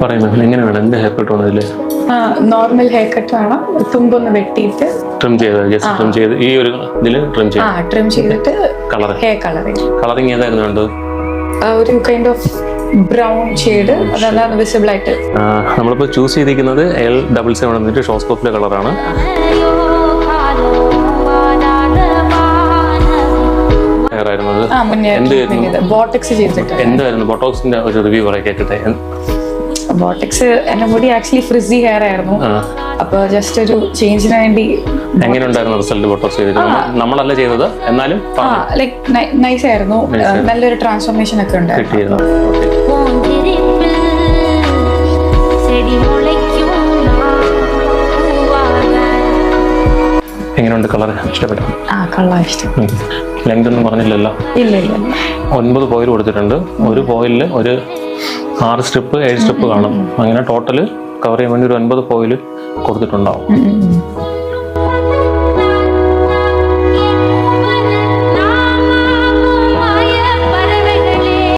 പറയുന്നത് എങ്ങനെ വേണം? എന്ത് ഹെയർ കട്ട് വേണം ഇതില്? നോർമൽ ഹെയർ കട്ട് വേണം. തുമ്പൊന്ന് വെട്ടിയിട്ട് ട്രിം ചെയ്ത് ഈ ഒരു ഇതില് ട്രിം ചെയ്തിട്ട് ഹെയർ കളറിങ് ഏതായിരുന്നു വേണ്ടത്? ഒരു കൈൻഡ് ഓഫ് ബ്രൗൺ ഷെയ്ഡ്, അതാണ് വിസിബിൾ ആയിട്ട്. നമ്മളിപ്പോൾ ചൂസ് ചെയ്തിരിക്കുന്നത് L77 എന്നിട്ട് ഷോസ്കോപ്പിലെ കളറാണ്. എന്തായിരുന്നു ബോട്ടോക്സിന്റെ ഒരു റിവ്യൂ കേട്ടിട്ടെ? ബോട്ടക്സ് എന്റെ മുടി ആക്ച്വലി ഫ്രിസി ഹെയർ ആയിരുന്നു. അപ്പൊ ജസ്റ്റ് ഒരു ചേഞ്ചിന് വേണ്ടി. എങ്ങനെ ഉണ്ടായിരുന്നു റിസൾട്ട് ബോട്ടോക്സ് ചെയ്തിട്ട്? നമ്മളല്ല ചെയ്തത്, എന്നാലും ലൈക്ക് നൈസ് ആയിരുന്നു. നല്ലൊരു ട്രാൻസ്ഫോർമേഷൻ ഒക്കെ ഉണ്ടായിരുന്നു. എങ്ങനെയുണ്ട്? കളർ ഇഷ്ടപ്പെട്ടു? കളർ ഇഷ്ടം. ലെങ്ത് ഒന്നും പറഞ്ഞില്ലല്ലോ? ഇല്ല. 9 കോയിൽ കൊടുത്തിട്ടുണ്ട്. ഒരു കോയിലില് ഒരു 6 സ്ട്രിപ്പ് 7 സ്ട്രിപ്പ് കാണും. അങ്ങനെ ടോട്ടല് കവർ ചെയ്യാൻ വേണ്ടി ഒരു 9 കോയിൽ കൊടുത്തിട്ടുണ്ടാവും.